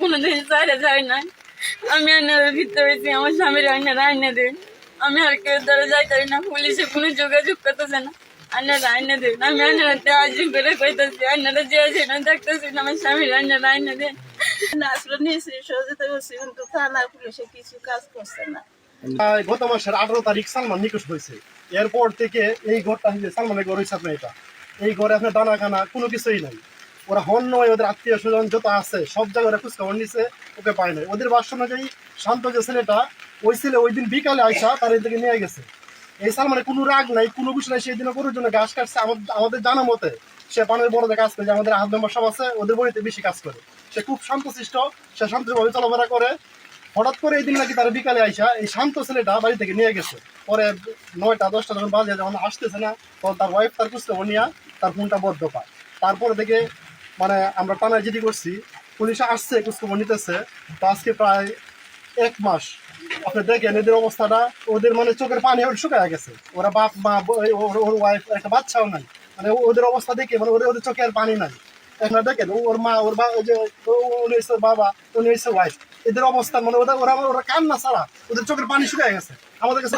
কোনোদিন চাইলে যাই নাই। আমি আইনাদের ভিতরে হয়েছি, আমার স্বামীর আইনারা আইনা দেন। আমি আর কেউ ধরে যাইতারি না, পুলিশে কোনো যোগাযোগ করতেছে না। আইনারা আইনা দেন, আমি আইনারাতে আজীব করে কইতেছি, আইনারা যে আছে না দেখতেছি না, আমার স্বামীর আইনারা আইনা দেন। না আসলে নিয়েছি, সহযোগিতা করছি, কিন্তু থানা পুলিশে কিছু কাজ করছে না। গত মাসের 18 তারিখ সালমান নিখোঁজ হয়েছে। এরপর থেকে এই ঘরটা সালমানের ঘর হয়েছে আপনার এটা। এই ঘরে আপনার দানা খানা কোনো কিছুই নাই। ওরা হন নয়, ওদের আত্মীয় স্বজন যত আছে সব জায়গায় ওরা খোঁজখবর নিচ্ছে, ওকে পায় নাই। ওদের ভাষ্য অনুযায়ী শান্ত যে ছেলেটা, ওই ছেলে ওই দিন বিকালে আইসা তার থেকে নিয়ে গেছে। এই সালমানের কোনো রাগ নাই, কোনো কিছু নাই। সেই দিনে গরুর জন্য ঘাস কাটছে। আমাদের জানা মতে সে পানের বড়দের কাজ করে, আমাদের হাত মেম্বার সব আছে, ওদের বাড়িতে বেশি কাজ করে। সে খুব শান্তশিষ্ট, সে শান্তভাবে চলাফেরা করে। হঠাৎ করে এই দিন নাকি তারা বিকালে আইসা এই শান্ত ছেলেটা বাড়ি থেকে নিয়ে গেছে। পরে 9টা 10টা যখন বাজে, যখন আসতেছে না, তখন তার ওয়াইফ তার খোঁজখবর নিয়ে তার ফোনটা বদ্ধ পায়। তারপরে থেকে মানে আমরা টানায় জিডি করছি, পুলিশ আসছে, খোঁজখবর নিতেছে। তো আজকে প্রায় 1 মাস আপনি দেখেন এদের অবস্থাটা। ওদের মানে চোখের পানি শুকায় গেছে। ওরা বাপ মা, ওর ওয়াইফ, একটা বাচ্চাও নাই। মানে ওদের অবস্থা দেখে মানে ওদের চোখে আর পানি নাই। এখন দেখেন ওর মা, ওর যে উনি হচ্ছে বাবা, উনি হচ্ছে ওয়াইফ, এদের অবস্থা মানে ওরা কান্না ছাড়া ওদের চোখের পানি শুকায় গেছে। আমাদের কাছে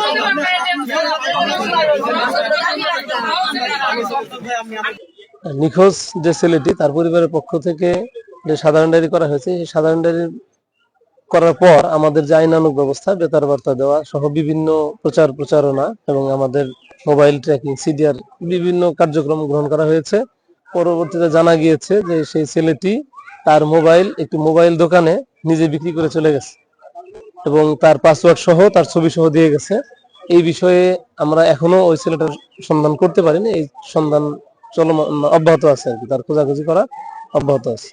নিখোঁজ যে ছেলেটি, তার পরিবারের পক্ষ থেকে যে সাধারণ ডায়েরি করা হয়েছে, সেই সাধারণ ডায়েরি করার পর আমাদের যে আইনানুগ ব্যবস্থা, বেতার বার্তা দেওয়া সহ বিভিন্ন প্রচারণা এবং আমাদের মোবাইল ট্র্যাকিং, সিডিআর বিভিন্ন কার্যক্রম গ্রহণ করা হয়েছে। পরবর্তীতে জানা গিয়েছে যে সেই ছেলেটি তার মোবাইল একটি মোবাইল দোকানে নিজে বিক্রি করে চলে গেছে এবং তার পাসওয়ার্ড সহ তার ছবি সহ দিয়ে গেছে। এই বিষয়ে আমরা এখনো ওই ছেলেটার সন্ধান করতে পারিনি। এই সন্ধান চলমান অব্যাহত আছে আর কি, তার খোঁজাখুঁজি করা অব্যাহত আছে।